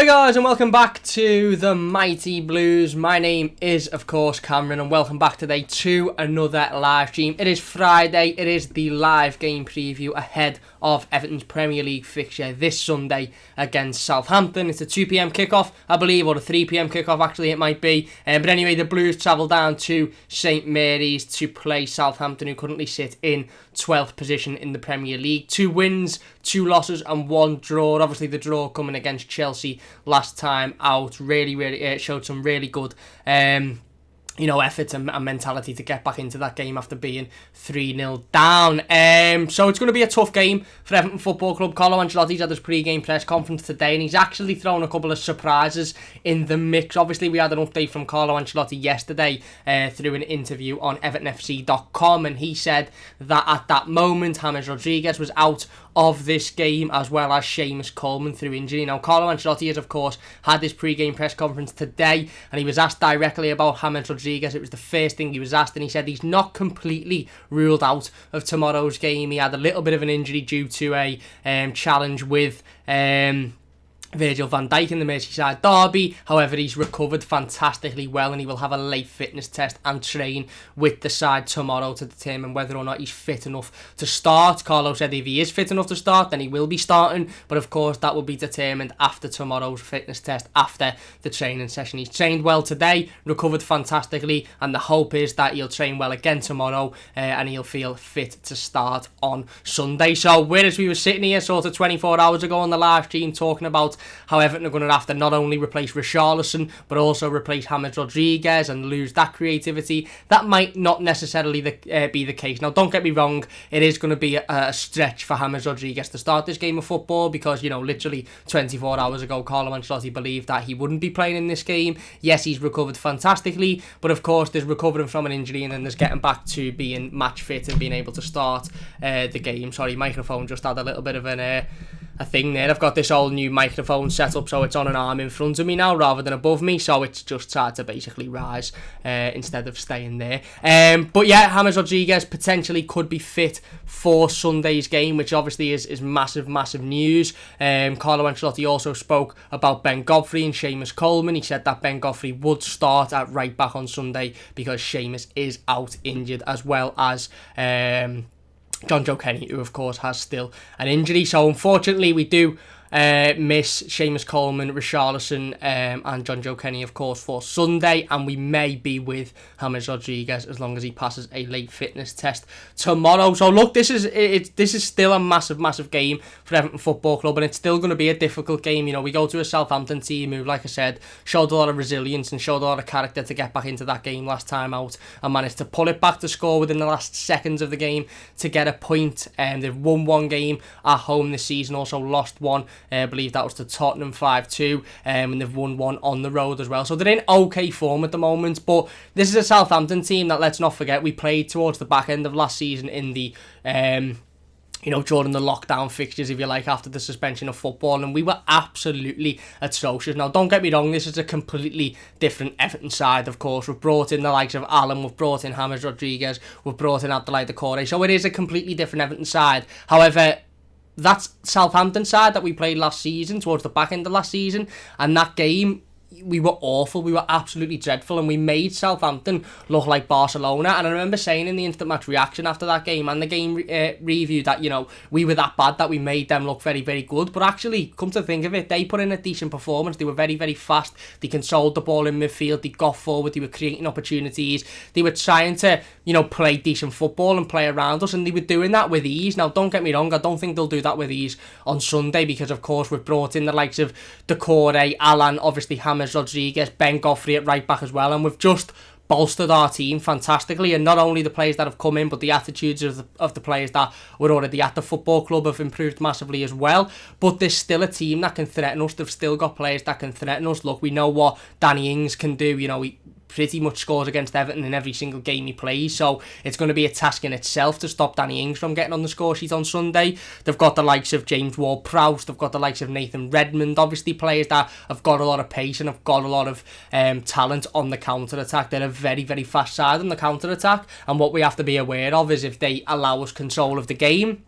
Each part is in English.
Hi guys, and welcome back to the Mighty Blues. My name is, of course, Cameron, and welcome back today to another live stream. It is Friday. It is the live game preview ahead of Everton's Premier League fixture this Sunday against Southampton. It's a 2 p.m. kickoff, I believe, or a 3 p.m. kickoff, actually, it might be. But anyway, the Blues travel down to St Mary's to play Southampton, who currently sit in 12th position in the Premier League. 2 wins, 2 losses, and 1 draw. Obviously, the draw coming against Chelsea last time out really showed some really good effort and mentality to get back into that game after being 3-0 down. So it's going to be a tough game for Everton Football Club. Carlo Ancelotti's had his pre-game press conference today, and he's actually thrown a couple of surprises in the mix. Obviously, we had an update from Carlo Ancelotti yesterday through an interview on evertonfc.com, and he said that at that moment, James Rodriguez was out of this game, as well as Seamus Coleman through injury. Now, Carlo Ancelotti has, of course, had his pre-game press conference today, and he was asked directly about James Rodriguez. It was the first thing he was asked, and he said he's not completely ruled out of tomorrow's game. He had a little bit of an injury due to a challenge with Virgil van Dijk in the Merseyside derby. However, he's recovered fantastically well, and he will have a late fitness test and train with the side tomorrow to determine whether or not he's fit enough to start. Carlo said if he is fit enough to start, then he will be starting, but of course that will be determined after tomorrow's fitness test, after the training session. He's trained well today, recovered fantastically, and the hope is that he'll train well again tomorrow and he'll feel fit to start on Sunday. So whereas we were sitting here sort of 24 hours ago on the live stream talking about how Everton are going to have to not only replace Richarlison but also replace James Rodriguez and lose that creativity, that might not necessarily be the case. Now, don't get me wrong, it is going to be a stretch for James Rodriguez to start this game of football because, literally 24 hours ago, Carlo Ancelotti believed that he wouldn't be playing in this game. Yes, he's recovered fantastically, but of course there's recovering from an injury and then there's getting back to being match fit and being able to start the game. Sorry, microphone just had a little bit of a thing there. I've got this old new microphone set up so it's on an arm in front of me now rather than above me, so it's just tried to basically rise instead of staying there. But yeah, James Rodriguez potentially could be fit for Sunday's game, which obviously is massive news. Carlo Ancelotti also spoke about Ben Godfrey and Seamus Coleman. He said that Ben Godfrey would start at right back on Sunday because Seamus is out injured, as well as John Joe Kenny, who of course has still an injury. So unfortunately we do miss Seamus Coleman, Richarlison and John Joe Kenny, of course, for Sunday, and we may be with James Rodriguez as long as he passes a late fitness test tomorrow. So look, this is still a massive game for Everton Football Club, and it's still going to be a difficult game. We go to a Southampton team who, like I said, showed a lot of resilience and showed a lot of character to get back into that game last time out and managed to pull it back to score within the last seconds of the game to get a point. They've won 1 game at home this season, also lost 1. I believe that was to Tottenham 5-2, and they've won 1 on the road as well. So they're in okay form at the moment, but this is a Southampton team that, let's not forget, we played towards the back end of last season in the during the lockdown fixtures, if you like, after the suspension of football, and we were absolutely atrocious. Now, don't get me wrong, this is a completely different Everton side, of course. We've brought in the likes of Allen, we've brought in James Rodriguez, we've brought in Abdoulaye Doucouré, so it is a completely different Everton side. However, that's Southampton side that we played last season, towards the back end of last season, and that game, we were awful, we were absolutely dreadful, and we made Southampton look like Barcelona. And I remember saying in the instant match reaction after that game and the game review that, we were that bad that we made them look very good. But actually, come to think of it, they put in a decent performance. They were very fast, they controlled the ball in midfield, they got forward, they were creating opportunities, they were trying to, play decent football and play around us, and they were doing that with ease. Now, don't get me wrong, I don't think they'll do that with ease on Sunday because, of course, we've brought in the likes of Doucouré, Allan, obviously James Rodriguez, Ben Godfrey at right back as well, and we've just bolstered our team fantastically. And not only the players that have come in, but the attitudes of the players that were already at the football club have improved massively as well. But there's still a team that can threaten us. They've still got players that can threaten us. Look, we know what Danny Ings can do. He pretty much scores against Everton in every single game he plays, so it's going to be a task in itself to stop Danny Ings from getting on the score sheet on Sunday. They've got the likes of James Ward-Prowse, they've got the likes of Nathan Redmond, obviously players that have got a lot of pace and have got a lot of talent on the counter-attack. They're a very fast side on the counter-attack, and what we have to be aware of is if they allow us control of the game,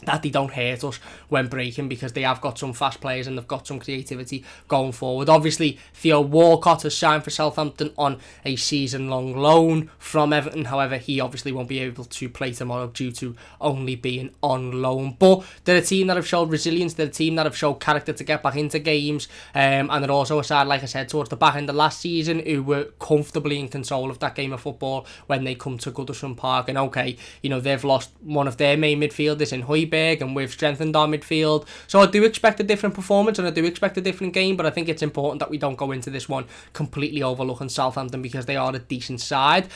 that they don't hurt us when breaking, because they have got some fast players and they've got some creativity going forward. Obviously, Theo Walcott has signed for Southampton on a season-long loan from Everton. However, he obviously won't be able to play tomorrow due to only being on loan. But they're a team that have showed resilience. They're a team that have showed character to get back into games. And they're also a side, like I said, towards the back end of last season, who were comfortably in control of that game of football when they come to Goodison Park. And okay, they've lost one of their main midfielders in Højbjerg, and we've strengthened our midfield. So I do expect a different performance and I do expect a different game, but I think it's important that we don't go into this one completely overlooking Southampton, because they are a decent side.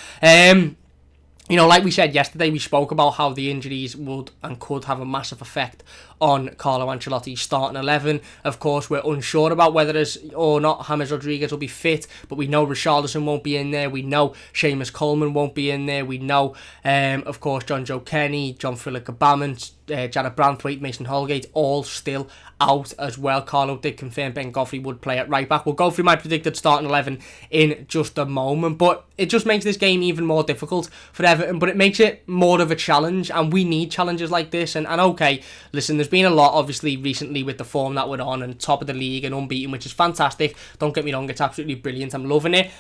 Like we said yesterday, we spoke about how the injuries would and could have a massive effect on Carlo Ancelotti's starting 11. Of course, we're unsure about whether or not James Rodriguez will be fit, but we know Richarlison won't be in there. We know Seamus Coleman won't be in there. We know, of course, John Joe Kenny, John Philip Gabamon, Jared Branthwaite, Mason Holgate, all still out as well. Carlo did confirm Ben Godfrey would play at right back. We'll go through my predicted starting 11 in just a moment, but it just makes this game even more difficult for Everton, but it makes it more of a challenge, and we need challenges like this. And okay, listen, there's been a lot obviously recently with the form that we're on and top of the league and unbeaten, which is fantastic. Don't get me wrong, it's absolutely brilliant. I'm loving it.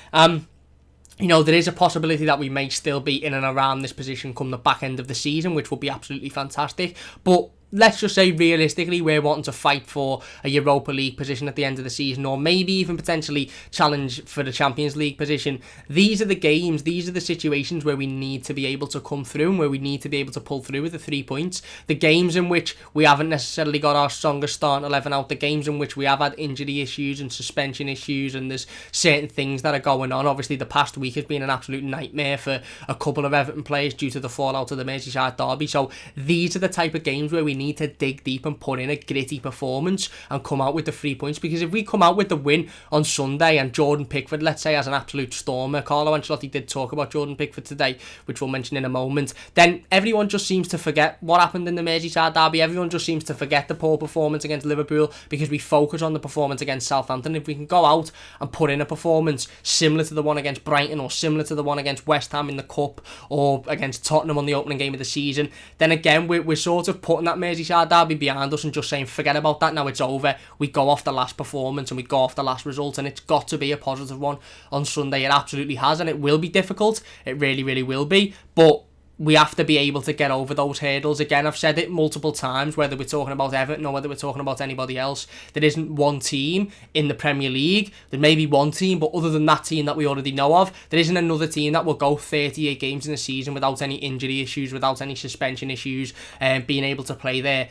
There is a possibility that we may still be in and around this position come the back end of the season, which would be absolutely fantastic. But let's just say realistically, we're wanting to fight for a Europa League position at the end of the season, or maybe even potentially challenge for the Champions League position. These are the games, these are the situations where we need to be able to come through and where we need to be able to pull through with the 3 points. The games in which we haven't necessarily got our strongest starting 11 out, the games in which we have had injury issues and suspension issues, and there's certain things that are going on. Obviously, the past week has been an absolute nightmare for a couple of Everton players due to the fallout of the Merseyside derby. So these are the type of games where we need to dig deep and put in a gritty performance and come out with the 3 points, because if we come out with the win on Sunday and Jordan Pickford, let's say, as an absolute stormer — Carlo Ancelotti did talk about Jordan Pickford today, which we'll mention in a moment — then everyone just seems to forget what happened in the Merseyside derby. Everyone just seems to forget the poor performance against Liverpool, because we focus on the performance against Southampton. If we can go out and put in a performance similar to the one against Brighton, or similar to the one against West Ham in the Cup, or against Tottenham on the opening game of the season, then again we're sort of putting that Merseyside derby behind us and just saying forget about that, now it's over. We go off the last performance and we go off the last result, and it's got to be a positive one on Sunday. It absolutely has, and it will be difficult. It really, really will be, but we have to be able to get over those hurdles. Again, I've said it multiple times, whether we're talking about Everton or whether we're talking about anybody else, there isn't one team in the Premier League. There may be one team, but other than that team that we already know of, there isn't another team that will go 38 games in the season without any injury issues, without any suspension issues, and being able to play their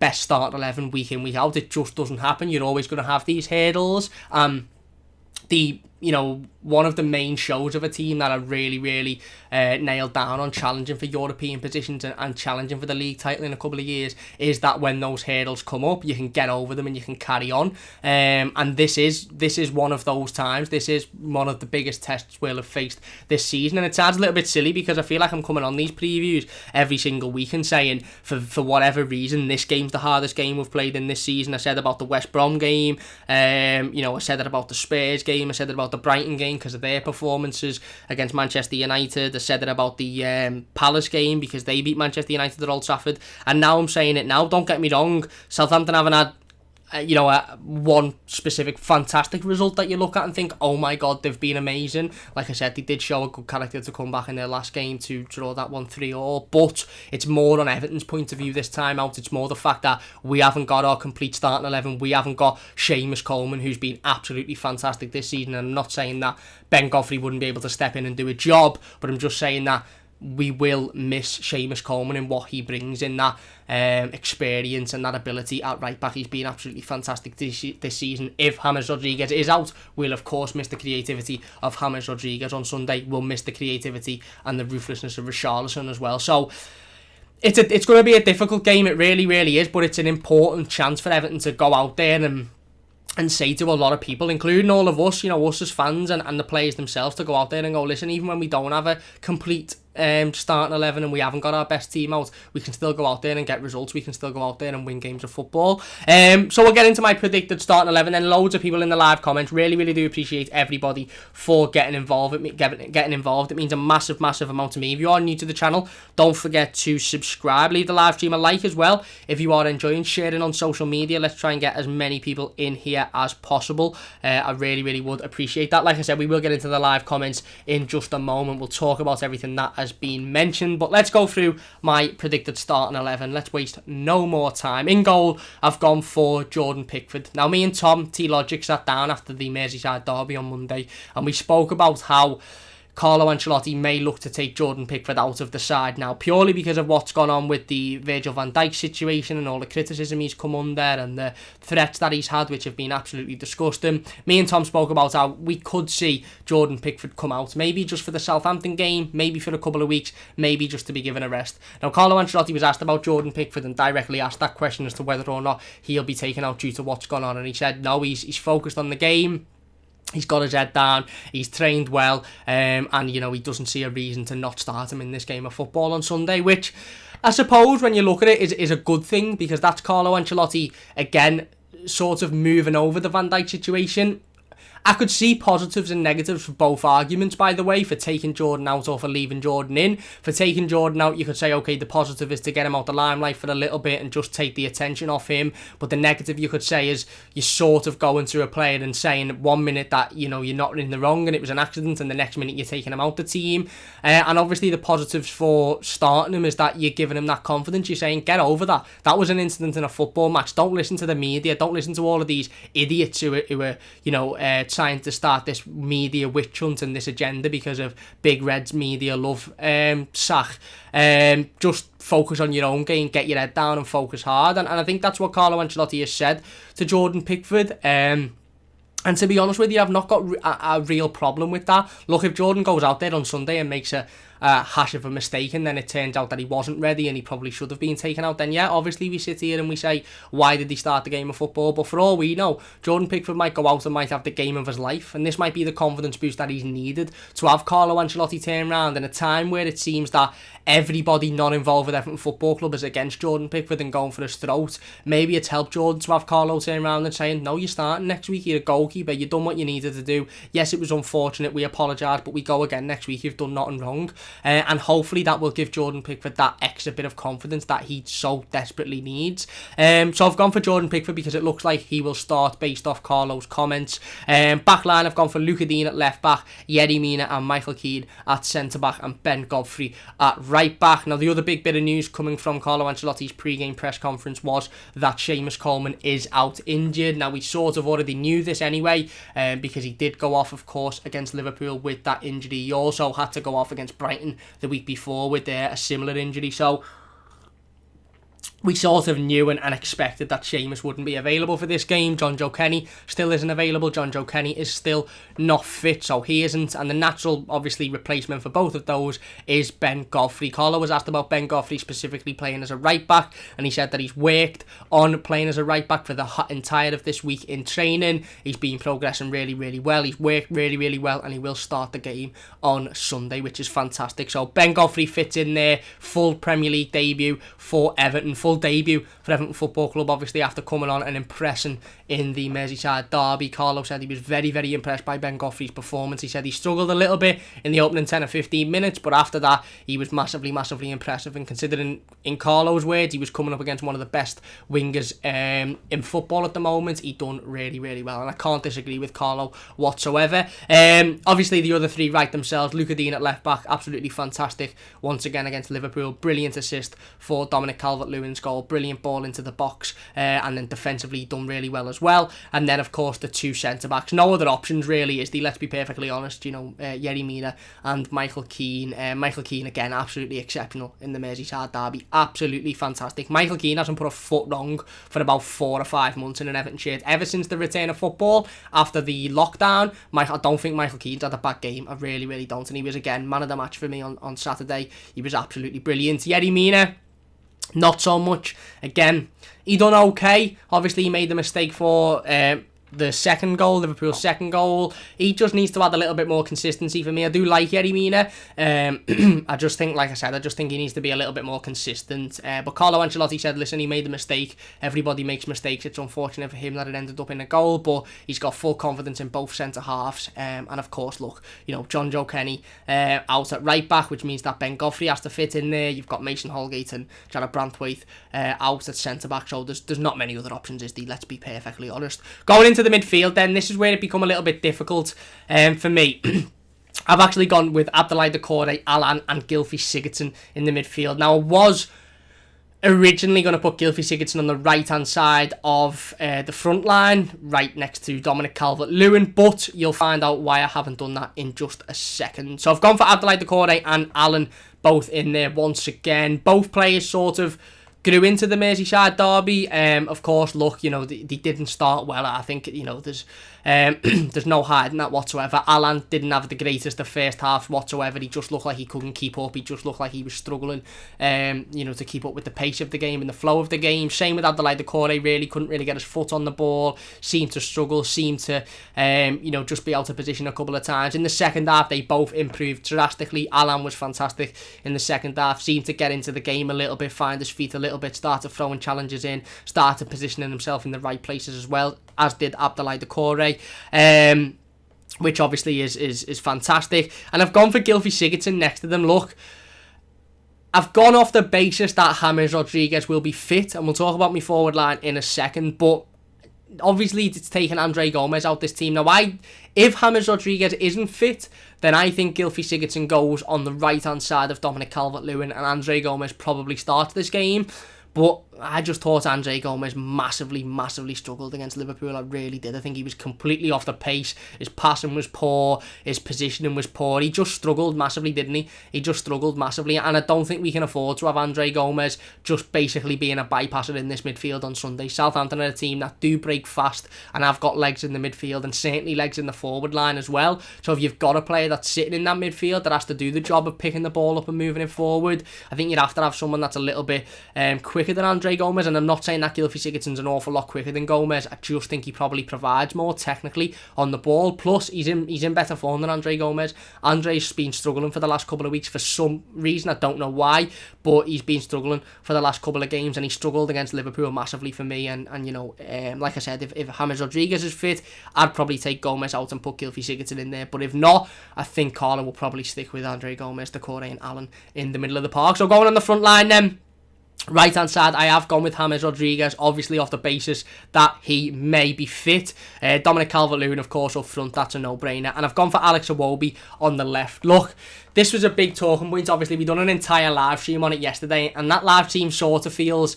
best start 11 week in, week out. It just doesn't happen. You're always going to have these hurdles. One of the main shows of a team that are really, really nailed down on challenging for European positions and challenging for the league title in a couple of years is that when those hurdles come up, you can get over them and you can carry on. And this is one of those times. This is one of the biggest tests we'll have faced this season. And it sounds a little bit silly, because I feel like I'm coming on these previews every single week and saying, for whatever reason, this game's the hardest game we've played in this season. I said about the West Brom game. I said it about the Spurs game. I said it about the Brighton game because of their performances against Manchester United. I said it about the Palace game because they beat Manchester United at Old Trafford, and now I'm saying it now. Don't get me wrong, Southampton haven't had one specific fantastic result that you look at and think, oh my god, they've been amazing. Like I said, they did show a good character to come back in their last game to draw that 1-3-all, but it's more on Everton's point of view this time out. It's more the fact that we haven't got our complete starting 11. We haven't got Seamus Coleman, who's been absolutely fantastic this season, and I'm not saying that Ben Godfrey wouldn't be able to step in and do a job, but I'm just saying that we will miss Seamus Coleman and what he brings in that experience and that ability at right back. He's been absolutely fantastic this season. If James Rodriguez is out, we'll of course miss the creativity of James Rodriguez on Sunday. We'll miss the creativity and the ruthlessness of Richarlison as well. So it's going to be a difficult game. It really, really is, but it's an important chance for Everton to go out there and say to a lot of people, including all of us, us as fans and the players themselves, to go out there and go, listen, even when we don't have a complete starting 11 and we haven't got our best team out, we can still go out there and get results. We can still go out there and win games of football. So we'll get into my predicted starting 11. And loads of people in the live comments. Really do appreciate everybody for getting involved. It means a massive amount to me. If you are new to the channel, don't forget to subscribe. Leave the live stream a like as well if you are enjoying. Sharing on social media. Let's try and get as many people in here as possible. I really would appreciate that. Like I said, we will get into the live comments in just a moment. We'll talk about everything that has been mentioned, but let's go through my predicted starting 11. Let's waste no more time. In goal, I've gone for Jordan Pickford. Now, me and Tom T-Logic sat down after the Merseyside derby on Monday, and we spoke about how Carlo Ancelotti may look to take Jordan Pickford out of the side now, purely because of what's gone on with the Virgil van Dijk situation and all the criticism he's come under and the threats that he's had, which have been absolutely disgusting. Me and Tom spoke about how we could see Jordan Pickford come out, maybe just for the Southampton game, maybe for a couple of weeks, maybe just to be given a rest. Now, Carlo Ancelotti was asked about Jordan Pickford and directly asked that question as to whether or not he'll be taken out due to what's gone on, and he said no, he's focused on the game. He's got his head down, he's trained well, and, you know, he doesn't see a reason to not start him in this game of football on Sunday, which I suppose when you look at it is a good thing, because that's Carlo Ancelotti, again, sort of moving over the Van Dijk situation. I could see positives and negatives for both arguments, by the way, for taking Jordan out or for leaving Jordan in. For taking Jordan out, you could say, okay, the positive is to get him out the limelight for a little bit and just take the attention off him. But the negative, you could say, is you're sort of going through a player and saying 1 minute that, you know, you're not in the wrong and it was an accident, and the next minute you're taking him out the team. And obviously the positives for starting him is that you're giving him that confidence. You're saying, get over that. That was an incident in a football match. Don't listen to the media. Don't listen to all of these idiots who are you know, trying to start this media witch hunt and this agenda because of Big Red's media love sack. Just focus on your own game, get your head down and focus hard. And I think that's what Carlo Ancelotti has said to Jordan Pickford. And to be honest with you, I've not got a real problem with that. Look, if Jordan goes out there on Sunday and makes a hash of a mistake and then it turns out that he wasn't ready and he probably should have been taken out, then yeah, obviously we sit here and we say, why did he start the game of football? But for all we know, Jordan Pickford might go out and might have the game of his life, and this might be the confidence boost that he's needed to have Carlo Ancelotti turn around in a time where it seems that everybody not involved with Everton Football Club is against Jordan Pickford and going for his throat. Maybe it's helped Jordan to have Carlo turn around and saying, no, you're starting next week, you're a goalkeeper, you've done what you needed to do. Yes, it was unfortunate, we apologise, but we go again next week, you've done nothing wrong. And hopefully that will give Jordan Pickford that extra bit of confidence that he so desperately needs. So I've gone for Jordan Pickford because it looks like he will start based off Carlo's comments. Back line, I've gone for Luca Dean at left back, Yerry Mina and Michael Keane at centre back, and Ben Godfrey at right back. Now, the other big bit of news coming from Carlo Ancelotti's pre-game press conference was that Seamus Coleman is out injured. Now, we sort of already knew this anyway, because he did go off, of course, against Liverpool with that injury. He also had to go off against Brighton the week before with a similar injury, so we sort of knew and expected that Seamus wouldn't be available for this game. John Joe Kenny still isn't available. John Joe Kenny is still not fit, so he isn't. And the natural, obviously, replacement for both of those is Ben Godfrey. Carlo was asked about Ben Godfrey specifically playing as a right back, and he said that he's worked on playing as a right back for the entire of this week in training. He's been progressing really well. He's worked really well, and he will start the game on Sunday, which is fantastic. So Ben Godfrey fits in there. Full Premier League debut for Everton. Full debut for Everton Football Club, obviously, after coming on and impressing in the Merseyside derby. Carlo said he was very impressed by Ben Godfrey's performance. He said he struggled a little bit in the opening 10 or 15 minutes, but after that he was massively impressive. And considering, in Carlo's words, he was coming up against one of the best wingers in football at the moment, he done really well, and I can't disagree with Carlo whatsoever. Obviously the other three right themselves. Luca Dean at left back, absolutely fantastic once again against Liverpool. Brilliant assist for Dominic Calvert-Lewin's goal, brilliant ball into the box, and then defensively done really well as well. And then, of course, the two centre-backs. No other options, really, is the, let's be perfectly honest, you know, Yerry Mina and Michael Keane. Michael Keane, again, absolutely exceptional in the Merseyside derby. Absolutely fantastic. Michael Keane hasn't put a foot wrong for about 4 or 5 months in an Everton shirt. Ever since the return of football, after the lockdown, I don't think Michael Keane's had a bad game. I really don't. And he was, again, man of the match for me on Saturday. He was absolutely brilliant. Yerry Mina, not so much. Again, he done okay. Obviously, he made the mistake for the second goal, Liverpool's second goal. He just needs to add a little bit more consistency for me. I do like Yerry Mina. I just think, like I said, I just think he needs to be a little bit more consistent. But Carlo Ancelotti said, listen, he made a mistake. Everybody makes mistakes. It's unfortunate for him that it ended up in a goal, but he's got full confidence in both centre-halves. And of course, look, John Joe Kenny out at right-back, which means that Ben Godfrey has to fit in there. You've got Mason Holgate and Jared Branthwaite out at centre-back, so there's not many other options, is there? Let's be perfectly honest. Going into the midfield then, this is where it become a little bit difficult for me. I've actually gone with Abdoulaye Doucouré, Alan and Gylfi Sigurdsson in the midfield. Now, I was originally going to put Gylfi Sigurdsson on the right-hand side of the front line, right next to Dominic Calvert-Lewin, but you'll find out why I haven't done that in just a second. So I've gone for Abdoulaye Doucouré and Alan both in there once again. Both players sort of grew into the Merseyside derby. Of course, look, they didn't start well. I think, there's no hiding that whatsoever. Alan didn't have the greatest of first halves whatsoever. He just looked like he couldn't keep up. He just looked like he was struggling, to keep up with the pace of the game and the flow of the game. Same with Abdoulaye Doucouré, couldn't really get his foot on the ball, seemed to struggle, seemed to, just be out of position a couple of times. In the second half, they both improved drastically. Alan was fantastic in the second half, seemed to get into the game a little bit, find his feet a little bit, started throwing challenges in, started positioning himself in the right places as well, as did Abdoulaye Doucouré, which obviously is fantastic. And I've gone for Gylfi Sigurdsson next to them. Look, I've gone off the basis that James Rodriguez will be fit, and we'll talk about my forward line in a second, but obviously it's taken Andre Gomez out this team. Now, if James Rodriguez isn't fit, then I think Gylfi Sigurdsson goes on the right-hand side of Dominic Calvert-Lewin, and Andre Gomez probably starts this game. But I just thought Andre Gomez massively struggled against Liverpool. I really did. I think he was completely off the pace. His passing was poor. His positioning was poor. He just struggled massively, didn't he? He just struggled massively. And I don't think we can afford to have Andre Gomez just basically being a bypasser in this midfield on Sunday. Southampton are a team that do break fast and have got legs in the midfield and certainly legs in the forward line as well. So if you've got a player that's sitting in that midfield that has to do the job of picking the ball up and moving it forward, I think you'd have to have someone that's a little bit quicker than Andre Gomez. And I'm not saying that Gylfi Sigurdsson's an awful lot quicker than Gomez. I just think he probably provides more technically on the ball. Plus, he's in better form than Andre Gomez. Andre's been struggling for the last couple of weeks for some reason. I don't know why, but he's been struggling for the last couple of games, and he struggled against Liverpool massively for me. And like I said, if James Rodriguez is fit, I'd probably take Gomez out and put Gylfi Sigurdsson in there. But if not, I think Carlo will probably stick with Andre Gomez, Doucouré and Allen in the middle of the park. So going on the front line then, right hand side, I have gone with James Rodriguez, obviously off the basis that he may be fit. Dominic Calvert-Lewin, of course, up front, that's a no-brainer. And I've gone for Alex Iwobi on the left. Look, this was a big talking point. Obviously, we done an entire live stream on it yesterday, and that live stream sort of feels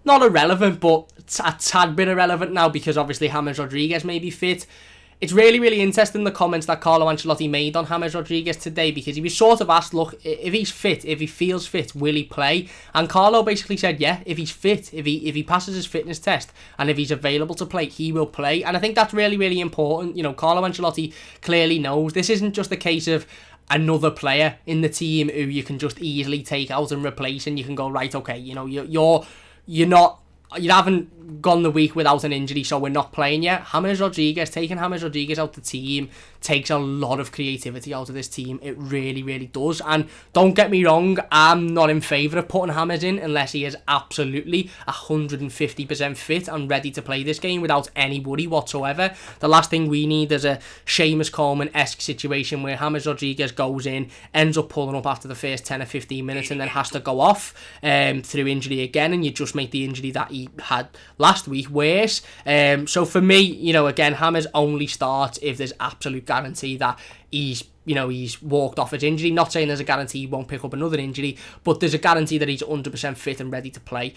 not irrelevant, but a tad bit irrelevant now because obviously James Rodriguez may be fit. It's really interesting the comments that Carlo Ancelotti made on James Rodriguez today, because he was sort of asked, look, if he's fit, if he feels fit, will he play? And Carlo basically said, yeah, if he's fit, if he passes his fitness test, and if he's available to play, he will play. And I think that's really important. Carlo Ancelotti clearly knows this isn't just a case of another player in the team who you can just easily take out and replace, and you can go, right, okay, you haven't gone the week without an injury, so we're not playing yet. Taking James Rodriguez out the team takes a lot of creativity out of this team. It really does. And don't get me wrong, I'm not in favour of putting James in unless he is absolutely 150% fit and ready to play this game without any worry whatsoever. The last thing we need is a Seamus Coleman-esque situation where James Rodriguez goes in, ends up pulling up after the first 10 or 15 minutes and then has to go off through injury again, and you just make the injury that he had last week worse. So for me, again, James only starts if there's absolute guarantee that he's walked off his injury. Not saying there's a guarantee he won't pick up another injury, but there's a guarantee that he's 100% fit and ready to play.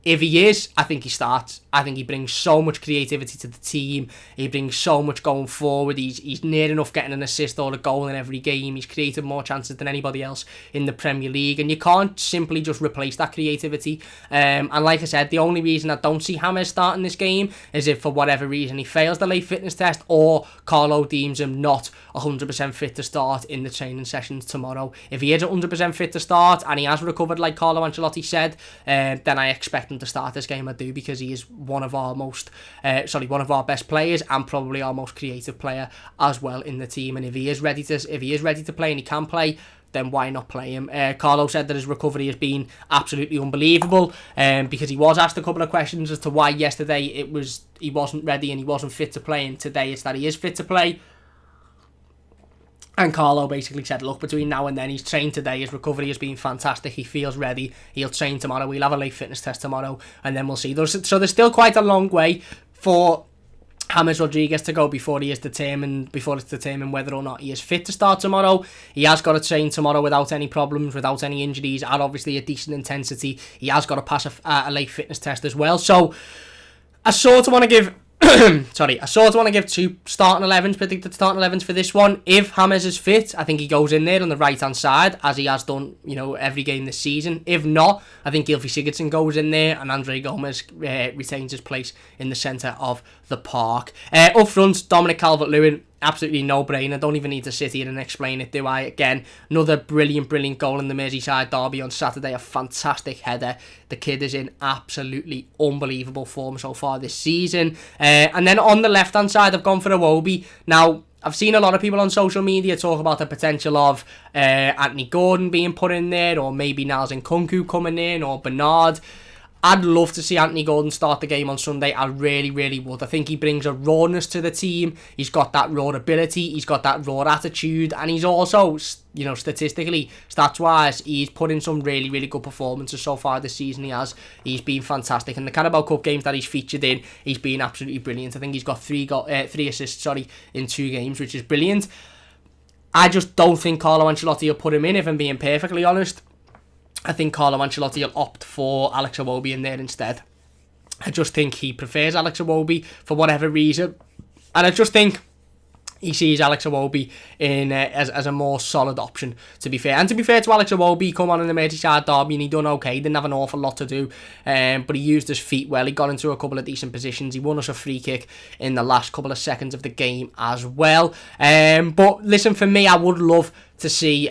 If he is, I think he starts. I think he brings so much creativity to the team. He brings so much going forward. He's near enough getting an assist or a goal in every game. He's created more chances than anybody else in the Premier League, and you can't simply just replace that creativity. And like I said, the only reason I don't see James starting this game is if for whatever reason he fails the late fitness test, or Carlo deems him not 100% fit to start in the training sessions tomorrow. If he is 100% fit to start and he has recovered like Carlo Ancelotti said, then I expect him to start this game. I do, because he is one of our best players, and probably our most creative player as well in the team. And if he is ready to play and he can play, then why not play him? Carlo said that his recovery has been absolutely unbelievable, because he was asked a couple of questions as to why yesterday he wasn't ready and he wasn't fit to play, and today it's that he is fit to play. And Carlo basically said, look, between now and then, he's trained today, his recovery has been fantastic, he feels ready, he'll train tomorrow, we'll have a late fitness test tomorrow, and then we'll see. So there's still quite a long way for James Rodriguez to go before it's determined whether or not he is fit to start tomorrow. He has got to train tomorrow without any problems, without any injuries, at obviously a decent intensity. He has got to pass a late fitness test as well. So I sort of want to give two starting 11s, predicted starting 11s for this one. If James is fit, I think he goes in there on the right-hand side, as he has done, every game this season. If not, I think Gylfi Sigurdsson goes in there, and Andre Gomes retains his place in the centre of the park. Up front, Dominic Calvert-Lewin, absolutely no-brainer. Don't even need to sit here and explain it, do I? Again, another brilliant goal in the Merseyside derby on Saturday. A fantastic header. The kid is in absolutely unbelievable form so far this season. And then on the left-hand side, I've gone for Iwobi. Now, I've seen a lot of people on social media talk about the potential of Anthony Gordon being put in there, or maybe Niles Nkunku coming in, or Bernard. I'd love to see Anthony Gordon start the game on Sunday. I really would. I think he brings a rawness to the team. He's got that raw ability. He's got that raw attitude. And he's also, statistically, stats-wise, he's put in some really good performances so far this season. He's been fantastic. And the Carabao Cup games that he's featured in, he's been absolutely brilliant. I think he's got three assists, in 2 games, which is brilliant. I just don't think Carlo Ancelotti will put him in, if I'm being perfectly honest. I think Carlo Ancelotti will opt for Alex Iwobi in there instead. I just think he prefers Alex Iwobi for whatever reason. And I just think he sees Alex Iwobi as a more solid option, to be fair. And to be fair to Alex Iwobi, he come on in the Merseyside derby and he done okay. He didn't have an awful lot to do, but he used his feet well. He got into a couple of decent positions. He won us a free kick in the last couple of seconds of the game as well. But listen, for me, I would love to see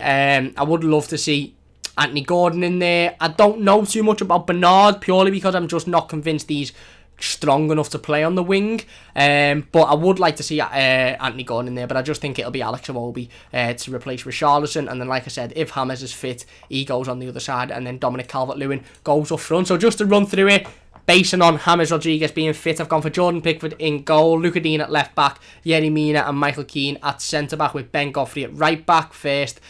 Anthony Gordon in there. I don't know too much about Bernard, purely because I'm just not convinced he's strong enough to play on the wing. But I would like to see Anthony Gordon in there, but I just think it'll be Alex Iwobi to replace Richarlison. And then, like I said, if James is fit, he goes on the other side, and then Dominic Calvert-Lewin goes up front. So just to run through it, basing on James Rodriguez being fit, I've gone for Jordan Pickford in goal, Luca Dean at left back, Yerry Mina and Michael Keane at centre back, with Ben Godfrey at right back first.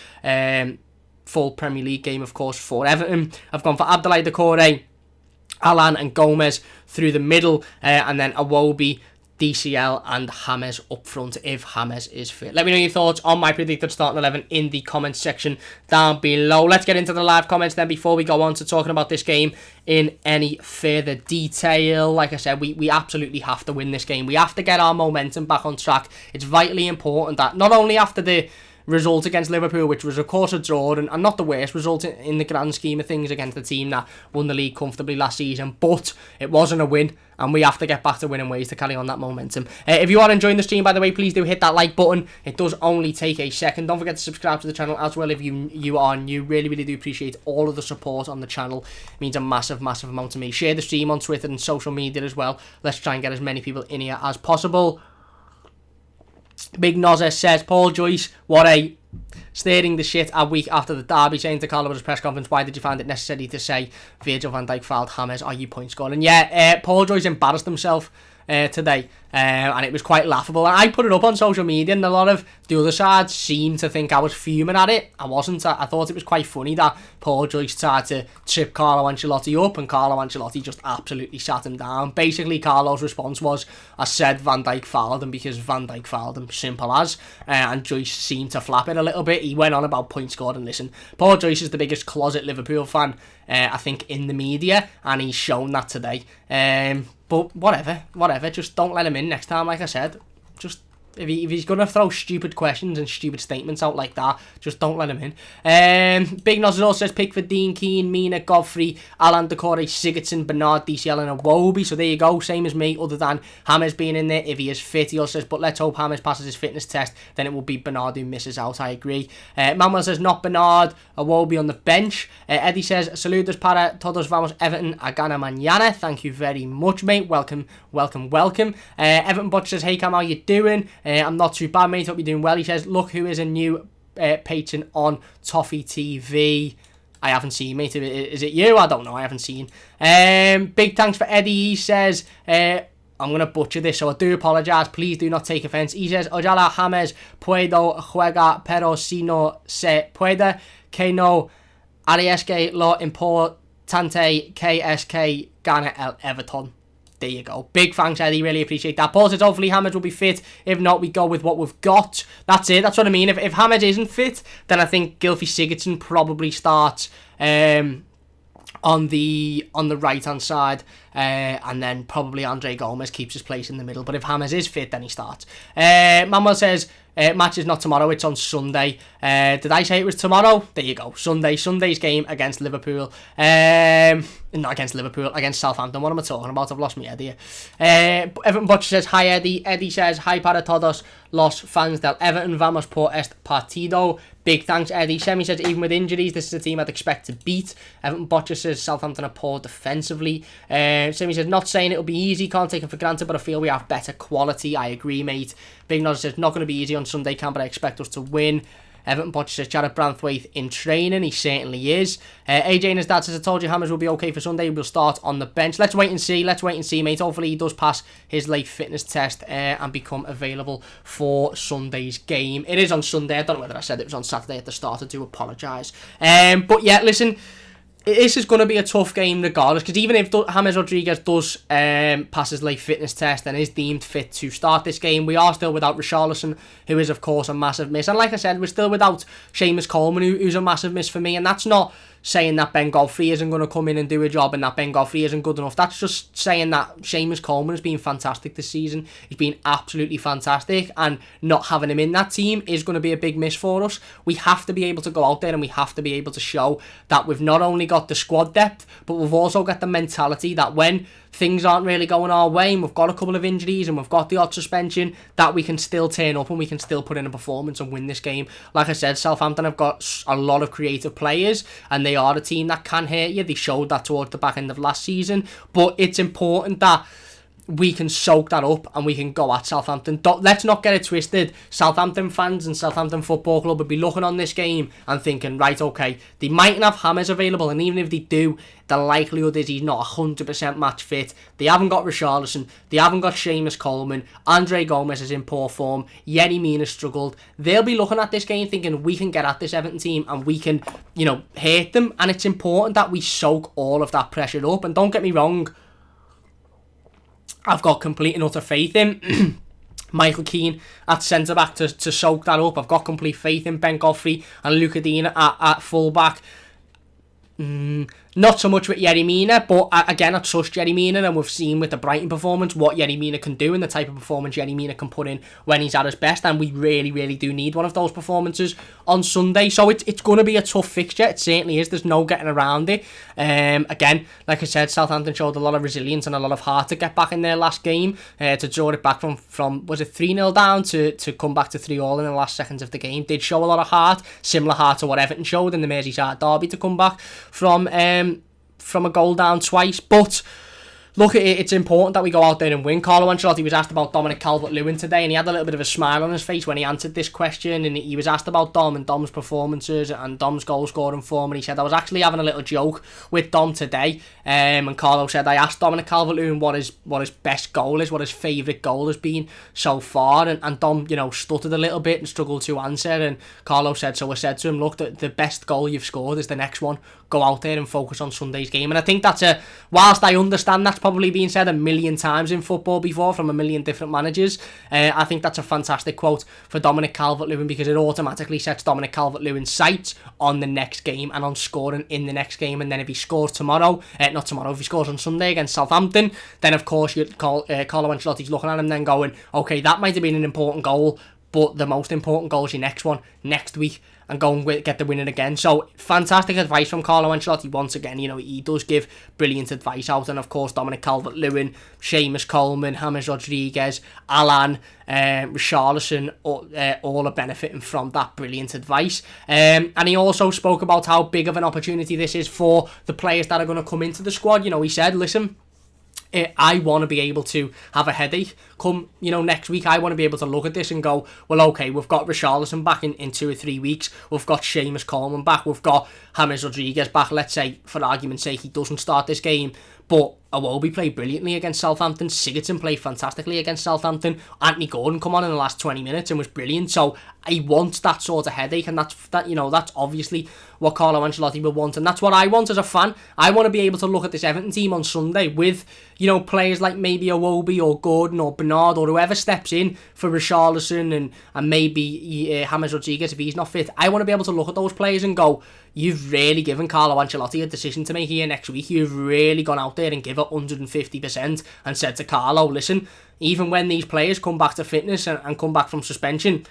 Full Premier League game, of course, for Everton. I've gone for Abdoulaye Doucouré, Alan and Gomez through the middle, and then Iwobi, DCL and James up front if James is fit. Let me know your thoughts on my predicted starting 11 in the comments section down below. Let's get into the live comments then before we go on to talking about this game in any further detail. Like I said, we absolutely have to win this game. We have to get our momentum back on track. It's vitally important that not only after the result against Liverpool, which was of course a draw and not the worst result in the grand scheme of things against the team that won the league comfortably last season, but it wasn't a win, and we have to get back to winning ways to carry on that momentum. If you are enjoying the stream, by the way, please do hit that like button. It does only take a second. Don't forget to subscribe to the channel as well if you are new. Really do appreciate all of the support on the channel. It means a massive amount to me. Share the stream on Twitter and social media as well. Let's try and get as many people in here as possible. Big Nozza says, Paul Joyce, what a staring the shit a week after the derby, saying to Carlo at his press conference, why did you find it necessary to say Virgil van Dijk fouled James? Are you point scoring? Yeah, Paul Joyce embarrassed himself today, and it was quite laughable. And I put it up on social media, and a lot of the other side seemed to think I was fuming at it. I wasn't. I thought it was quite funny that Paul Joyce tried to trip Carlo Ancelotti up, and Carlo Ancelotti just absolutely sat him down. Basically, Carlo's response was, I said Van Dijk fouled him because Van Dijk fouled him, simple as. And Joyce seemed to flap it a little bit. He went on about point scored, and listen, Paul Joyce is the biggest closet Liverpool fan, I think, in the media, and he's shown that today. But whatever, just don't let him in next time. Like I said, just If he's going to throw stupid questions and stupid statements out like that, just don't let him in. Big Nozzle says Pickford, Dean Keane, Mina, Godfrey, Alan Decore, Sigurdsson, Bernard, DCL and Iwobi. So there you go, same as me, other than Hammers being in there if he is fit. He also says, but let's hope Hammers passes his fitness test, then it will be Bernard who misses out. I agree. Manuel says, not Bernard, Iwobi on the bench. Eddie says, saludos para todos vamos Everton a gana mañana. Thank you very much, mate. Welcome. Everton Butch says, hey Cam, how you doing? I'm not too bad, mate. Hope you're doing well. He says, look who is a new patron on Toffee TV. I haven't seen, mate. Is it you? I don't know. I haven't seen. Big thanks for Eddie. He says, I'm going to butcher this, so I do apologise. Please do not take offence. He says, Ojala James puedo juega, pero si no se puede, que no arriesgue lo importante que es que gane el Everton. There you go. Big thanks, Eddie. Really appreciate that. Paul says, hopefully Hammers will be fit. If not, we go with what we've got. That's it. That's what I mean. If Hammers isn't fit, then I think Gylfi Sigurdsson probably starts on the right-hand side. And then probably Andre Gomez keeps his place in the middle. But if Hammers is fit, then he starts. Manuel says, match is not tomorrow, it's on Sunday. Did I say it was tomorrow? There you go. Sunday's game against Liverpool. Not against Liverpool, against Southampton. What am I talking about? I've lost my head here. Everton Butcher says, hi Eddie. Eddie says, hi para todos los fans del Everton. Vamos por este partido. Big thanks, Eddie. Semi says, even with injuries, this is a team I'd expect to beat. Everton Butcher says, Southampton are poor defensively. Semi says, not saying it'll be easy, can't take it for granted, but I feel we have better quality. I agree, mate. Big Nod says, not going to be easy on Sunday, Cam, but I expect us to win. Everton Butcher says, Jared Branthwaite in training. He certainly is. AJ and his dad says, I told you Hammers will be okay for Sunday. We'll start on the bench. Let's wait and see, mate. Hopefully he does pass his late fitness test and become available for Sunday's game. It is on Sunday. I don't know whether I said it was on Saturday at the start. I do apologise. But yeah, listen, this is going to be a tough game regardless, because even if James Rodriguez does pass his late fitness test and is deemed fit to start this game, we are still without Richarlison, who is of course a massive miss. And like I said, we're still without Seamus Coleman, who's a massive miss for me. And that's not saying that Ben Godfrey isn't going to come in and do a job and that Ben Godfrey isn't good enough. That's just saying that Seamus Coleman has been fantastic this season. He's been absolutely fantastic, and not having him in that team is going to be a big miss for us. We have to be able to go out there and we have to be able to show that we've not only got the squad depth, but we've also got the mentality that when things aren't really going our way and we've got a couple of injuries and we've got the odd suspension, that we can still turn up and we can still put in a performance and win this game. Like I said, Southampton have got a lot of creative players and they are a team that can hurt you. They showed that towards the back end of last season, but it's important that we can soak that up and we can go at Southampton. Let's not get it twisted. Southampton fans and Southampton Football Club would be looking on this game and thinking, right, okay, they mightn't have Hammers available, and even if they do, the likelihood is he's not 100% match fit. They haven't got Richarlison, they haven't got Seamus Coleman, Andre Gomez is in poor form, Yerry Mina struggled. They'll be looking at this game thinking, we can get at this Everton team and we can, hurt them. And it's important that we soak all of that pressure up. And don't get me wrong, I've got complete and utter faith in Michael Keane at centre-back to soak that up. I've got complete faith in Ben Godfrey and Luca Dean at full-back. Not so much with Yerry Mina, but again, I trust Yerry Mina, and we've seen with the Brighton performance what Yerry Mina can do and the type of performance Yerry Mina can put in when he's at his best, and we really, really do need one of those performances on Sunday. So it's going to be a tough fixture. It certainly is. There's no getting around it. Again, like I said, Southampton showed a lot of resilience and a lot of heart to get back in their last game, to draw it back from was it 3-0 down to come back to 3-3 in the last seconds of the game. Did show a lot of heart, similar heart to what Everton showed in the Merseyside derby to come back from a goal down twice. But look, it's important that we go out there and win. Carlo Ancelotti was asked about Dominic Calvert-Lewin today, and he had a little bit of a smile on his face when he answered this question, and he was asked about Dom and Dom's performances and Dom's goal scoring form, and he said, I was actually having a little joke with Dom today, and Carlo said, I asked Dominic Calvert-Lewin what his best goal is, what his favourite goal has been so far, and Dom, stuttered a little bit and struggled to answer, and Carlo said, so I said to him, look, the best goal you've scored is the next one go out there and focus on Sunday's game. And I think whilst I understand that's probably been said a million times in football before from a million different managers, I think that's a fantastic quote for Dominic Calvert-Lewin, because it automatically sets Dominic Calvert-Lewin's sights on the next game and on scoring in the next game. And then if he scores if he scores on Sunday against Southampton, then of course Carlo Ancelotti's looking at him then going, okay, that might have been an important goal, but the most important goal is your next one next week, and go and get the winning again. So fantastic advice from Carlo Ancelotti once again. He does give brilliant advice out, and of course Dominic Calvert-Lewin, Seamus Coleman, James Rodriguez, Alan, Richarlison, all are benefiting from that brilliant advice. And he also spoke about how big of an opportunity this is for the players that are going to come into the squad. He said, listen, I want to be able to have a headache come, next week. I want to be able to look at this and go, well, okay, we've got Richarlison back in 2 or 3 weeks. We've got Seamus Coleman back. We've got James Rodriguez back. Let's say, for argument's sake, he doesn't start this game, but Iwobi played brilliantly against Southampton. Sigurdsson played fantastically against Southampton. Anthony Gordon come on in the last 20 minutes and was brilliant. So he wants that sort of headache, and that's obviously what Carlo Ancelotti will want, and that's what I want as a fan. I want to be able to look at this Everton team on Sunday with, players like maybe Iwobi or Gordon or Bernard or whoever steps in for Richarlison and maybe James Rodriguez if he's not fit. I want to be able to look at those players and go, you've really given Carlo Ancelotti a decision to make here next week. You've really gone out there and give it 150% and said to Carlo, listen, even when these players come back to fitness and come back from suspension,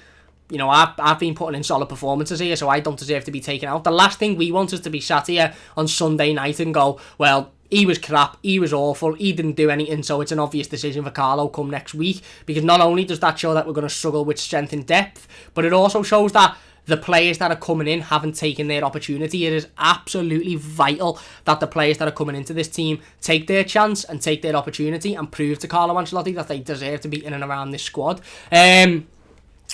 I've been putting in solid performances here, so I don't deserve to be taken out. The last thing we want is to be sat here on Sunday night and go, well, he was crap, he was awful, he didn't do anything, so it's an obvious decision for Carlo come next week. Because not only does that show that we're going to struggle with strength and depth, but it also shows that the players that are coming in haven't taken their opportunity. It is absolutely vital that the players that are coming into this team take their chance and take their opportunity and prove to Carlo Ancelotti that they deserve to be in and around this squad.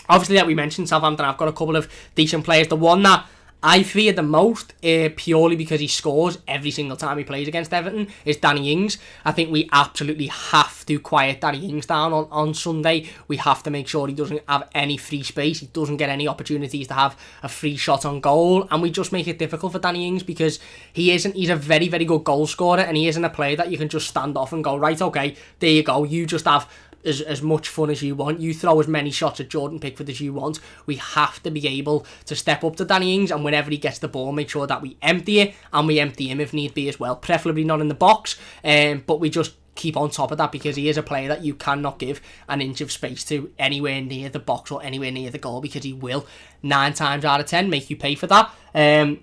Obviously, that we mentioned, Southampton, I've got a couple of decent players. The one that I fear the most, purely because he scores every single time he plays against Everton, is Danny Ings. I think we absolutely have to quiet Danny Ings down on Sunday. We have to make sure he doesn't have any free space. He doesn't get any opportunities to have a free shot on goal. And we just make it difficult for Danny Ings, because he's a very, very good goal scorer, and he isn't a player that you can just stand off and go, right, okay, there you go. You just have as much fun as you want. You throw as many shots at Jordan Pickford as you want. We have to be able to step up to Danny Ings, and whenever he gets the ball, make sure that we empty it, and we empty him if need be as well. Preferably not in the box, but we just keep on top of that, because he is a player that you cannot give an inch of space to anywhere near the box or anywhere near the goal, because he will 9 times out of 10 make you pay for that. And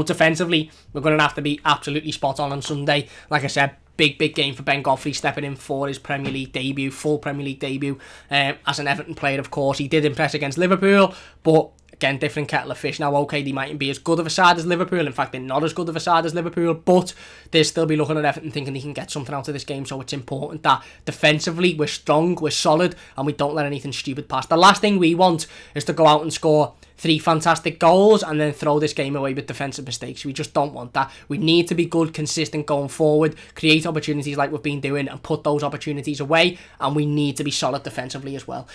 defensively, we're going to have to be absolutely spot on Sunday. Like I said, big game for Ben Godfrey, stepping in for his Premier League debut, full Premier League debut. As an Everton player, of course, he did impress against Liverpool, but again, different kettle of fish. Now, okay, they mightn't be as good of a side as Liverpool. In fact, they're not as good of a side as Liverpool, but they'll still be looking at Everton thinking they can get something out of this game. So it's important that defensively we're strong, we're solid, and we don't let anything stupid pass. The last thing we want is to go out and score 3 fantastic goals and then throw this game away with defensive mistakes. We just don't want that. We need to be good, consistent going forward, create opportunities like we've been doing, and put those opportunities away, and we need to be solid defensively as well.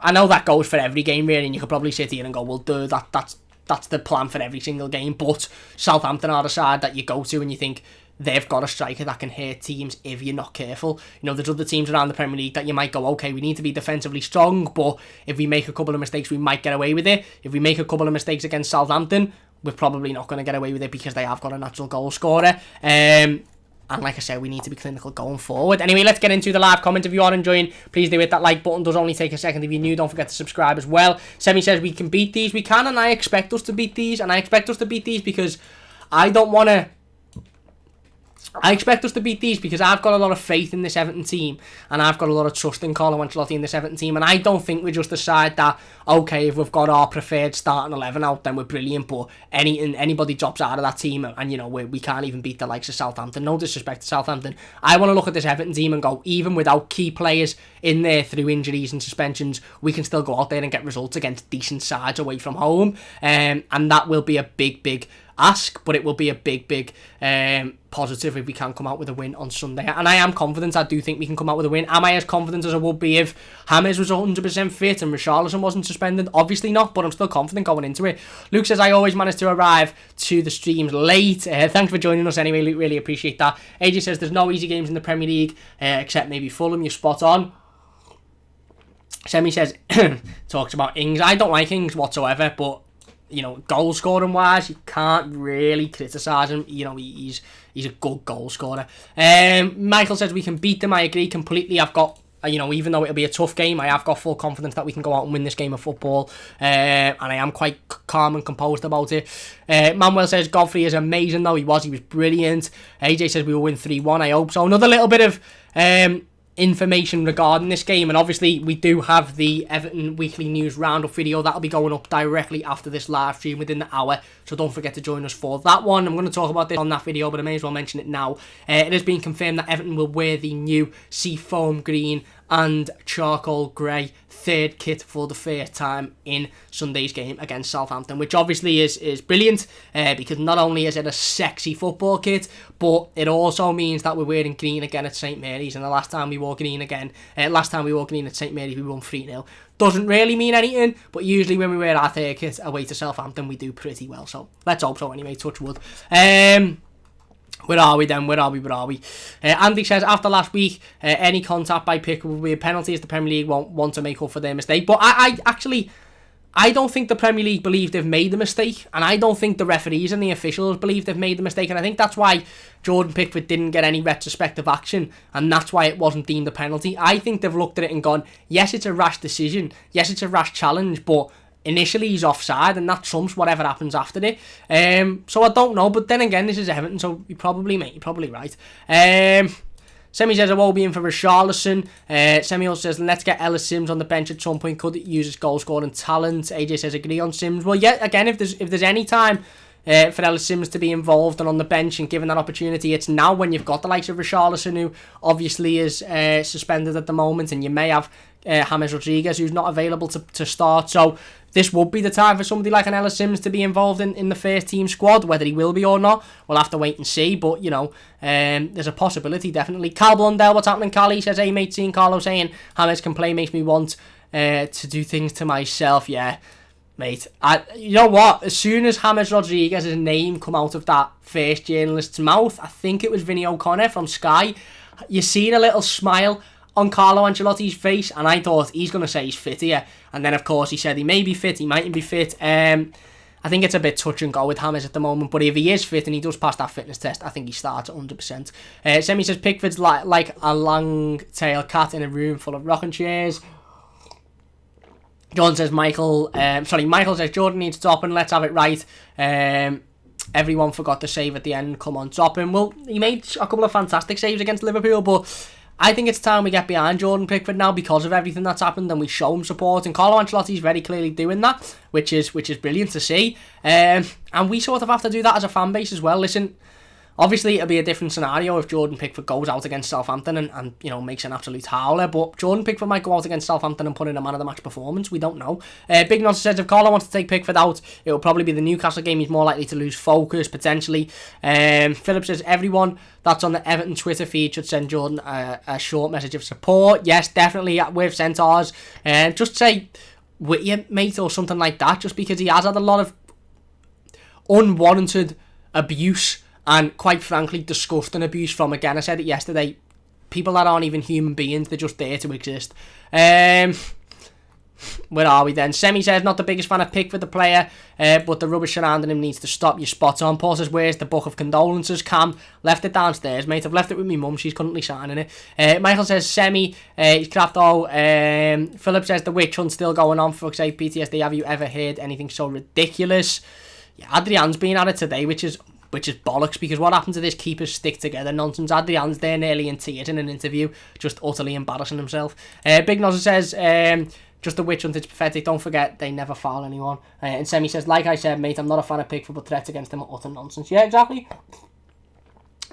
I know that goes for every game, really, and you could probably sit here and go, well, dude, that's the plan for every single game, but Southampton are the side that you go to and you think, they've got a striker that can hurt teams if you're not careful. There's other teams around the Premier League that you might go, okay, we need to be defensively strong, but if we make a couple of mistakes, we might get away with it. If we make a couple of mistakes against Southampton, we're probably not going to get away with it, because they have got a natural goal scorer. And like I said, we need to be clinical going forward. Anyway, let's get into the live comment. If you are enjoying, please do hit that like button. Does only take a second. If you're new, don't forget to subscribe as well. Semi says we can beat these. We can, and I expect us to beat these. And I expect us to beat these because I expect us to beat these because I've got a lot of faith in this Everton team, and I've got a lot of trust in Carlo Ancelotti in this Everton team, and I don't think we're just a side that, okay, if we've got our preferred starting 11 out, then we're brilliant, but anybody drops out of that team, and we can't even beat the likes of Southampton. No disrespect to Southampton. I want to look at this Everton team and go, even without key players in there through injuries and suspensions, we can still go out there and get results against decent sides away from home, and that will be a big ask, but it will be a big positive if we can come out with a win on Sunday. And I am confident. I do think we can come out with a win. Am I as confident as I would be if James was 100% fit and Richarlison wasn't suspended? Obviously not, but I'm still confident going into it. Luke says, I always manage to arrive to the streams late. Thanks for joining us anyway, Luke. Really appreciate that. AJ says, there's no easy games in the Premier League, except maybe Fulham. You're spot on. Semi says, talks about Ings. I don't like Ings whatsoever, but goal scoring wise, you can't really criticise him. He's a good goal scorer. Michael says we can beat them. I agree completely. I've got, even though it'll be a tough game, I have got full confidence that we can go out and win this game of football. And I am quite calm and composed about it. Manuel says Godfrey is amazing though. He was brilliant. AJ says we will win 3-1. I hope so. Another little bit of information regarding this game, and obviously we do have the Everton weekly news roundup video that'll be going up directly after this live stream within the hour, so don't forget to join us for that one. I'm going to talk about this on that video, but I may as well mention it now. It has been confirmed that Everton will wear the new seafoam green and charcoal grey third kit for the first time in Sunday's game against Southampton, which obviously is brilliant, because not only is it a sexy football kit, but it also means that we're wearing green again at St Mary's, and the last time we wore green at St Mary's, we won 3-0. Doesn't really mean anything, but usually when we wear our third kit away to Southampton, we do pretty well, so let's hope so anyway, touch wood. Where are we then? Andy says, after last week, any contact by Pickford will be a penalty as the Premier League won't want to make up for their mistake. But I don't think the Premier League believe they've made the mistake, and I don't think the referees and the officials believe they've made the mistake, and I think that's why Jordan Pickford didn't get any retrospective action, and that's why it wasn't deemed a penalty. I think they've looked at it and gone, yes, it's a rash decision, yes, it's a rash challenge, but initially he's offside, and that trumps whatever happens after it. So I don't know, but then again, this is Everton, so you're probably right. Semi says I will be in for Richarlison. Semi also says let's get Ellis Sims on the bench at some point. Could it use his goal scoring talent? AJ says agree on Sims. Well, yeah, again, if there's any time for Ellis Sims to be involved and on the bench and given that opportunity, it's now, when you've got the likes of Richarlison, who obviously is suspended at the moment, and you may have James Rodriguez, who's not available to start. So this would be the time for somebody like an Ellis Sims to be involved in the first team squad. Whether he will be or not, we'll have to wait and see. But, there's a possibility, definitely. Cal Blundell, what's happening, Cal? He says, hey, mate, seeing Carlo saying James can play makes me want to do things to myself. Yeah, mate. You know what? As soon as James Rodriguez's name come out of that first journalist's mouth, I think it was Vinny O'Connor from Sky, you seen a little smile on Carlo Ancelotti's face, and I thought he's going to say he's fit here. And then, of course, he said he may be fit, he mightn't be fit. I think it's a bit touch and go with James at the moment, but if he is fit and he does pass that fitness test, I think he starts at 100%. Semi says Pickford's like a long-tailed cat in a room full of rocking chairs. Michael says Jordan needs stopping, let's have it right. Everyone forgot to save at the end, come on, drop him. Well, he made a couple of fantastic saves against Liverpool, but I think it's time we get behind Jordan Pickford now because of everything that's happened, and we show him support, and Carlo Ancelotti's very clearly doing that, which is brilliant to see, and we sort of have to do that as a fan base as well. Listen, obviously it'll be a different scenario if Jordan Pickford goes out against Southampton and makes an absolute howler, but Jordan Pickford might go out against Southampton and put in a man of the match performance. We don't know. Big Nod says if Carlo wants to take Pickford out, it will probably be the Newcastle game. He's more likely to lose focus potentially. Philip says everyone that's on the Everton Twitter feed should send Jordan a short message of support. Yes, definitely, we've sent ours, and just say with you, mate, or something like that, just because he has had a lot of unwarranted abuse and, quite frankly, disgusting abuse from, again, I said it yesterday, people that aren't even human beings, they're just there to exist. Where are we then? Semi says, not the biggest fan of Pickford, the player, but the rubbish surrounding him needs to stop. You're spot on. Paul says, where's the book of condolences? Cam, left it downstairs, mate. I've left it with my mum. She's currently signing it. Michael says, Semi, he's craft all. Philip says, the witch hunt's still going on. For fuck's sake, PTSD, have you ever heard anything so ridiculous? Yeah, Adrian's been at it today, which is bollocks, because what happened to this keepers stick together nonsense? Adrian's there nearly in tears in an interview, just utterly embarrassing himself. Big Nozzer says, just the witch hunt is pathetic, don't forget they never foul anyone. And Semi says, like I said, mate, I'm not a fan of Pickford, but threats against him are utter nonsense. Yeah, exactly.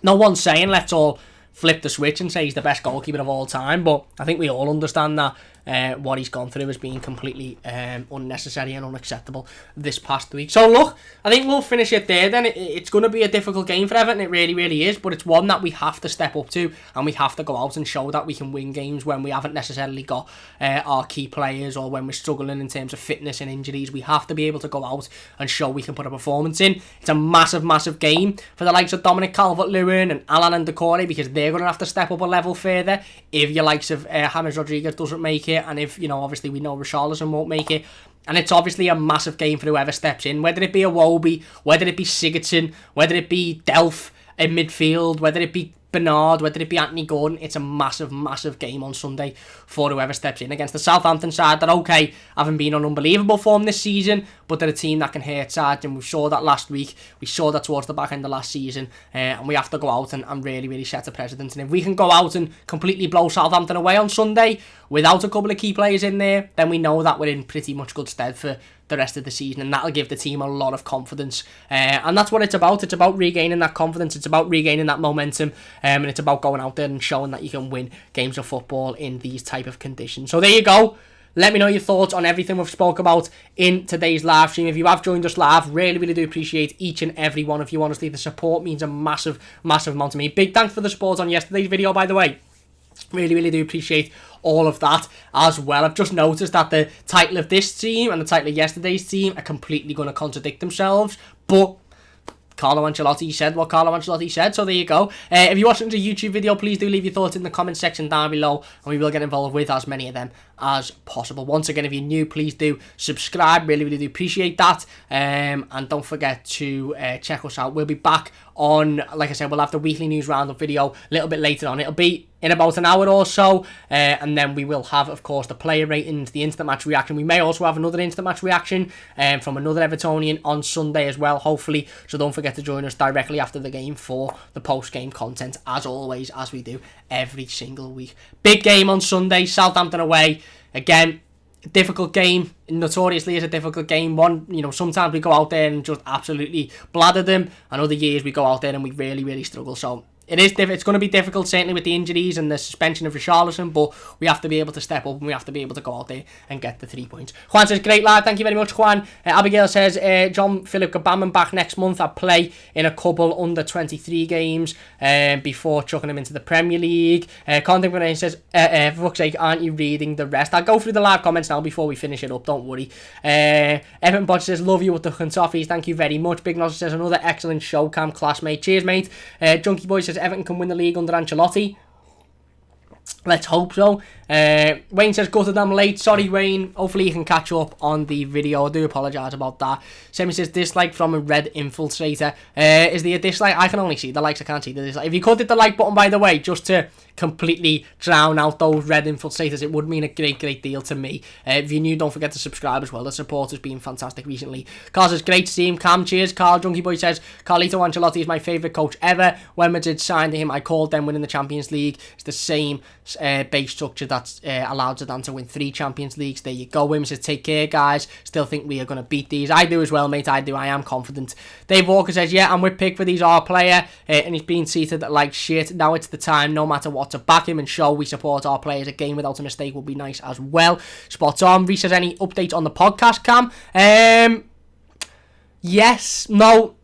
No one's saying let's all flip the switch and say he's the best goalkeeper of all time, but I think we all understand that what he's gone through has been completely unnecessary and unacceptable this past week. So look, I think we'll finish it there then. It's going to be a difficult game for Everton, it really, really is, but it's one that we have to step up to, and we have to go out and show that we can win games when we haven't necessarily got our key players, or when we're struggling in terms of fitness and injuries. We have to be able to go out and show we can put a performance in. It's a massive, massive game for the likes of Dominic Calvert-Lewin and Alan and Decore, because they're going to have to step up a level further if your likes of James Rodriguez doesn't make it, and if, you know, obviously we know Richarlison won't make it. And it's obviously a massive game for whoever steps in, whether it be Iwobi, whether it be Sigurdsson, whether it be Delph in midfield, whether it be Bernard, whether it be Anthony Gordon. It's a massive, massive game on Sunday for whoever steps in against the Southampton side that, okay, haven't been on unbelievable form this season, but they're a team that can hurt sides, and we saw that last week. We saw that towards the back end of last season, and we have to go out and really, really set a precedent. And if we can go out and completely blow Southampton away on Sunday without a couple of key players in there, then we know that we're in pretty much good stead for the rest of the season, and that'll give the team a lot of confidence, and that's what it's about. It's about regaining that confidence, it's about regaining that momentum, and it's about going out there and showing that you can win games of football in these type of conditions. So there you go. Let me know your thoughts on everything we've spoke about in today's live stream. If you have joined us live, really, really do appreciate each and every one of you. Honestly, the support means a massive, massive amount to me. Big thanks for the support on yesterday's video, by the way. Really, really do appreciate all of that as well. I've just noticed that the title of this team and the title of yesterday's team are completely going to contradict themselves, but Carlo Ancelotti said what Carlo Ancelotti said, so there you go. If you're watching the YouTube video, please do leave your thoughts in the comment section down below, and we will get involved with as many of them as possible. Once again, if you're new, please do subscribe. Really, really do appreciate that. And don't forget to check us out. We'll be back on, like I said, we'll have the weekly news roundup video a little bit later on. It'll be in about an hour or so, and then we will have, of course, the player ratings, the instant match reaction. We may also have another instant match reaction from another Evertonian on Sunday as well, hopefully. So don't forget to join us directly after the game for the post-game content, as always, as we do every single week. Big game on Sunday, Southampton away. Again, difficult game. Notoriously is a difficult game. One, you know, sometimes we go out there and just absolutely blather them, and other years we go out there and we really, really struggle. So it's going to be difficult, certainly with the injuries and the suspension of Richarlison, but we have to be able to step up and we have to be able to go out there and get the 3 points. Juan says, great lad, thank you very much, Juan. Abigail says, John Philip Gabamman back next month. I play in a couple under 23 games before chucking him into the Premier League. Content Grenade says, for fuck's sake, aren't you reading the rest? I'll go through the live comments now before we finish it up, don't worry. Evan Bodge says, love you with the Toffees, thank you very much. Big Nozzle says, another excellent show, Cam, classmate. Cheers, mate. Junkie Boy says, Everton can win the league under Ancelotti. Let's hope so. Wayne says, gutted I'm late. Sorry, Wayne. Hopefully you can catch up on the video. I do apologise about that. Semi says, dislike from a red infiltrator. Is there a dislike? I can only see the likes. I can't see the dislike. If you could hit the like button, by the way, just to completely drown out those red infiltrators, it would mean a great, great deal to me. If you're new, don't forget to subscribe as well. The support has been fantastic recently. Carl says, great to see him. Cam, cheers. Carl Junkie Boy says, Carlito Ancelotti is my favourite coach ever. When Madrid signed him, I called them winning the Champions League. It's the same base structure that's allowed Zidane to win 3 Champions Leagues. There you go. Wim says, take care, guys. Still think we are going to beat these. I do as well, mate. I do. I am confident. Dave Walker says, yeah, I'm with Pickford. He's our player, and he's been treated like shit. Now it's the time, no matter what, to back him and show we support our players. A game without a mistake would be nice as well. Spot on. Reese says, any updates on the podcast, Cam? Yes. No.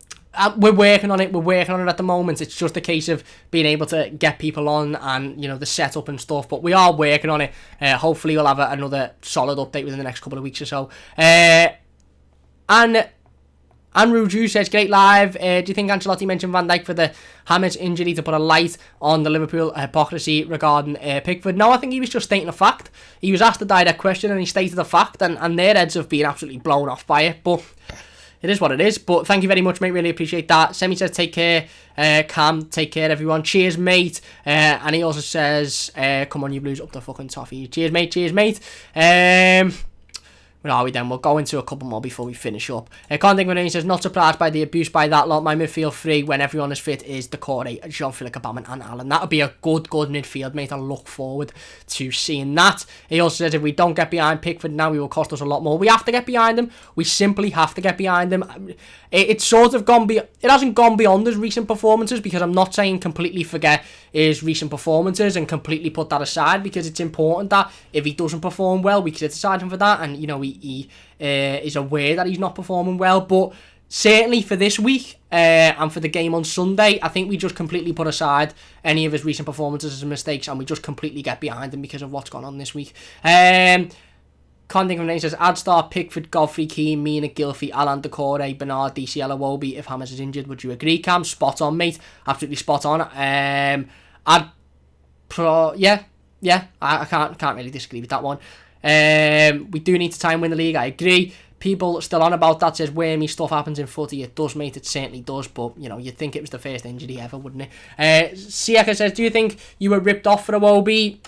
We're working on it. We're working on it at the moment. It's just a case of being able to get people on and, you know, the setup and stuff. But we are working on it. Hopefully we'll have another solid update within the next couple of weeks or so. And Andrew Drew says, great live. Do you think Ancelotti mentioned Van Dijk for the James injury to put a light on the Liverpool hypocrisy regarding Pickford? No, I think he was just stating a fact. He was asked a direct question and he stated a fact, and their heads have been absolutely blown off by it. But it is what it is. But thank you very much, mate. Really appreciate that. Semi says, take care. Cam, take care, everyone. Cheers, mate. And he also says, come on, you Blues, up the fucking toffee. Cheers, mate. Cheers, mate. Where Where are we then? We'll go into a couple more before we finish up. Conting Renee says, not surprised by the abuse by that lot. My midfield three, when everyone is fit, is Decore, Jean-Philippe Gbamin and Allen. That'll be a good midfield, mate. I look forward to seeing that. He also says, if we don't get behind Pickford now, he will cost us a lot more. We have to get behind him. We simply have to get behind him. It's sort of gone beyond, it hasn't gone beyond his recent performances, because I'm not saying completely forget his recent performances and completely put that aside, because it's important that if he doesn't perform well, we criticise him for that, and you know, he is aware that he's not performing well. But certainly for this week and for the game on Sunday, I think we just completely put aside any of his recent performances as mistakes, and we just completely get behind him because of what's gone on this week. Conding from Nate says, Adstar, Pickford, Godfrey, Keane, Mina, Gylfi, Alan, Decore, Bernard, DCL, Iwobi. If Hammers is injured, would you agree, Cam? Spot on, mate. Absolutely spot on. I can't really disagree with that one. We do need to try and win the league, I agree. People still on about that, says wormy stuff happens in footy. It does, mate, it certainly does, but you know, you'd think it was the first injury ever, wouldn't it? Siaka says, do you think you were ripped off for Iwobi?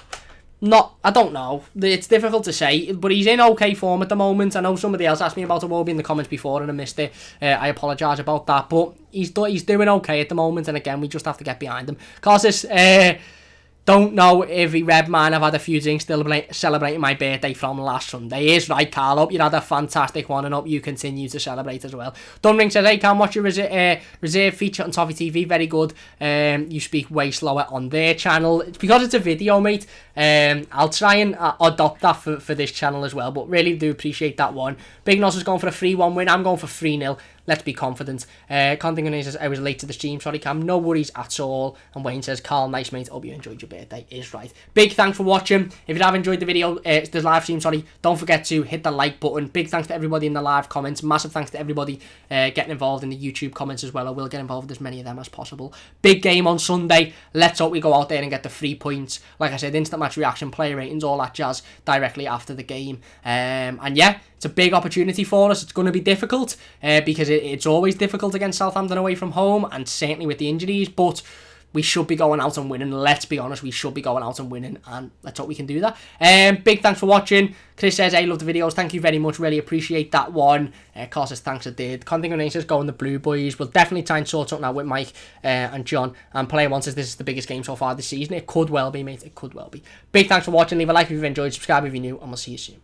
I don't know. It's difficult to say, but he's in okay form at the moment. I know somebody else asked me about Iwobi in the comments before and I missed it. I apologise about that, but he's doing okay at the moment, and again, we just have to get behind him. Cause don't know if he read mine. I've had a few drinks celebrating my birthday from last Sunday. He is right, Carl. Hope you had a fantastic one, and hope you continue to celebrate as well. Dunring says, hey, Cam, watch your reserve feature on Toffee TV. Very good. You speak way slower on their channel. It's because it's a video, mate. I'll try and adopt that for this channel as well, but really do appreciate that one. Big Nos is going for a 3-1 win. I'm going for 3-0. Let's be confident. Conting says, I was late to the stream. Sorry, Cam. No worries at all. And Wayne says, Carl, nice, mate. Hope you enjoyed your birthday. Is right. Big thanks for watching. If you have enjoyed the video, the live stream, sorry, don't forget to hit the like button. Big thanks to everybody in the live comments. Massive thanks to everybody getting involved in the YouTube comments as well. I will get involved with as many of them as possible. Big game on Sunday. Let's hope we go out there and get the 3 points. Like I said, instant match reaction, player ratings, all that jazz directly after the game. And yeah, it's a big opportunity for us. It's going to be difficult because it's always difficult against Southampton away from home, and certainly with the injuries, but we should be going out and winning. Let's be honest, we should be going out and winning, and let's hope we can do that. Big thanks for watching. Chris says, hey, love the videos. Thank you very much. Really appreciate that one. Causes thanks I did. Conting says, go on the Blue Boys. We'll definitely try and sort something out with Mike and John. And Player One says, this is the biggest game so far this season. It could well be, mate. It could well be. Big thanks for watching. Leave a like if you've enjoyed. Subscribe if you're new, and we'll see you soon.